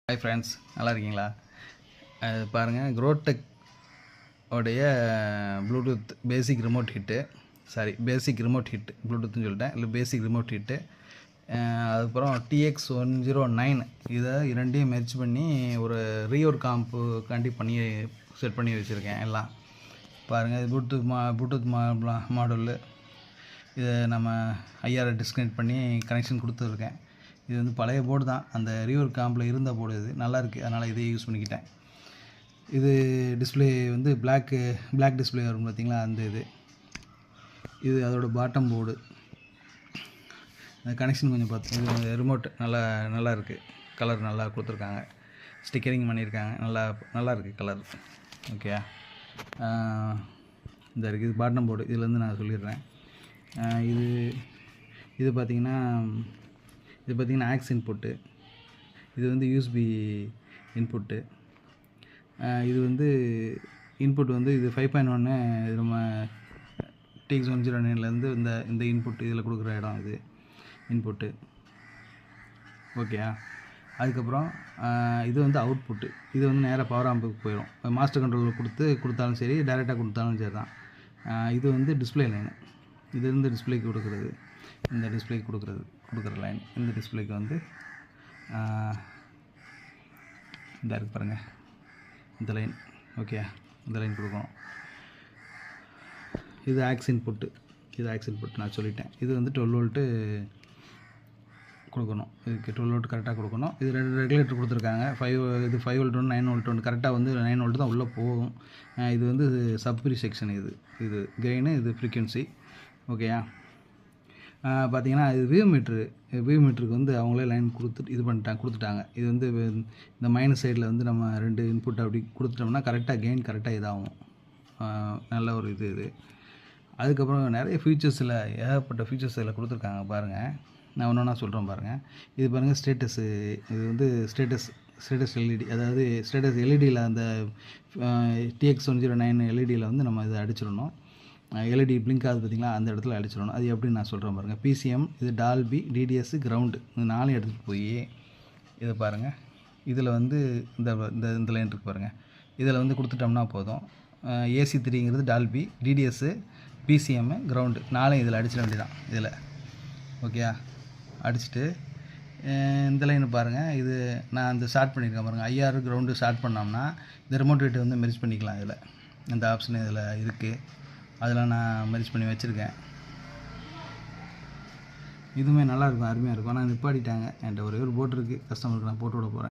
Hi friends, நல்லா இருக்கீங்களா? பாருங்கள், க்ரோடெக் உடைய ப்ளூடூத் பேசிக் ரிமோட் ஹிட்டு ப்ளூடூத்னு சொல்லிட்டேன், இல்லை பேசிக் ரிமோட் ஹிட்டு. அதுக்கப்புறம் TX109 இதை இரண்டையும் மெர்ஜ் பண்ணி ஒரு ரீஒர்க் காம்புக்காண்டி செட் பண்ணி வச்சுருக்கேன். எல்லாம் பாருங்கள், இது ப்ளூடூத் மாடலு. இதை நம்ம ஐஆரை டிஸ்கனெக்ட் பண்ணி கனெக்ஷன் கொடுத்துருக்கேன். இது வந்து பழைய போர்டு தான், அந்த ரீஒர்க் காம்பில் இருந்த போர்டு. இது நல்லாயிருக்கு, அதனால் இதை யூஸ் பண்ணிக்கிட்டேன். இது டிஸ்பிளே வந்து பிளாக் டிஸ்பிளே வரும் பார்த்திங்களா, அந்த இது அதோட பாட்டம் போர்டு. கனெக்ஷன் கொஞ்சம் பார்த்து, இது ரிமோட் நல்லா இருக்குது. கலர் நல்லா கொடுத்துருக்காங்க, ஸ்டிக்கரிங் பண்ணியிருக்காங்க. நல்லா இருக்குது கலர். ஓகே, இந்த இருக்குது இது பாட்டம் போர்டு. இதுலேருந்து நான் சொல்லிடுறேன். இது பார்த்திங்கன்னா ஆக்ஸ் இன்புட்டு. இது வந்து யூஎஸ்பி இன்புட்டு. இது வந்து இன்புட் வந்து இது 5.1 நம்ம TX109லேருந்து இந்த இன்புட் இதில் கொடுக்குற இடம். இது இன்புட்டு. ஓகே, அதுக்கப்புறம் இது வந்து அவுட்புட்டு. இது வந்து நேராக பவர் ஆம்புக்கு போயிடும். மாஸ்டர் கண்ட்ரோலில் கொடுத்தாலும் சரி, டைரெக்டாக கொடுத்தாலும் சரி தான். இது வந்து டிஸ்பிளே லைனு. இது வந்து டிஸ்பிளேக்கு கொடுக்குறது, இந்த டிஸ்பிளேக்கு கொடுக்குற லைன். இந்த டிஸ்பிளேக்கு வந்து இந்த இருக்கு பாருங்கள், இந்த லைன். ஓகே, இந்த லைன் கொடுக்கணும். இது ஆக்ஸ் இன்புட்டு நான் சொல்லிட்டேன். இது வந்து 12 வோல்ட்டு கொடுக்கணும். இதுக்கு 12 வோல்ட் கரெக்டாக கொடுக்கணும். இது 2 ரெகுலேட்டர் கொடுத்துருக்காங்க. 5 வோல்ட் ஒன்று, 9 வோல்ட் ஒன்று. கரெக்டாக வந்து 9 வோல்ட் தான் உள்ளே போகும். இது வந்து சப்ரி செக்ஷன். இது கெயினு, இது ஃப்ரீக்வன்சி. ஓகேயா, பார்த்தீங்கன்னா இது வியூ மீட்டருக்கு வந்து அவங்களே லைன் கொடுத்துட்டாங்க. இது வந்து இந்த மைனஸ் சைடில் வந்து நம்ம 2 இன்புட் அப்படி கொடுத்துட்டோம்னா கரெக்டாக கெயின் கரெக்டாக இதாகும். நல்ல ஒரு இது. அதுக்கப்புறம் நிறைய ஃபீச்சர்ஸில் ஏகப்பட்ட ஃபீச்சர்ஸ் இதில் கொடுத்துருக்காங்க. பாருங்கள், நான் ஒன்றா சொல்கிறேன் பாருங்கள். இது பாருங்கள், ஸ்டேட்டஸு. இது வந்து ஸ்டேட்டஸ் எல்இடி, அதாவது ஸ்டேட்டஸ் எல்இடியில் அந்த TX109 எல்இடியில் வந்து நம்ம இதை அடிச்சிடணும். எல்இடி பிளிங்க் ஆகுது பார்த்திங்களா, அந்த இடத்துல அடிச்சிடணும். அது எப்படின்னு நான் சொல்கிறேன் பாருங்கள். PCM, இது டால்பி, DDS, கிரவுண்டு, இந்த 4 எடுத்துகிட்டு போய் இதை பாருங்கள். இதில் வந்து இந்த லைன் இருக்குது பாருங்கள். இதில் வந்து கொடுத்துட்டோம்னா போதும். AC3ங்கிறது டால்பி, DDS, PCM, கிரவுண்டு 4 இதில் அடிச்சிட வேண்டியதான். இதில் ஓகே, அடிச்சுட்டு இந்த லைன் பாருங்கள். இது நான் இந்த ஸ்டார்ட் பண்ணியிருக்கேன் பாருங்கள். IR கிரவுண்டு ஸ்டார்ட் பண்ணோம்னா இந்த ரிமோட் ரேட்டு வந்து மெர்ஜ் பண்ணிக்கலாம். இதில் இந்த ஆப்ஷன் இதில் இருக்குது. அதெல்லாம் நான் மெர்ஜ் பண்ணி வச்சுருக்கேன். இதுவுமே நல்லாயிருக்கும், அருமையாக இருக்கும். ஆனால் நிப்பாட்டிட்டாங்க. என்கிட்ட ஒரே ஒரு போட் இருக்குது, கஸ்டமருக்கு நான் போட்டு விட போகிறேன்.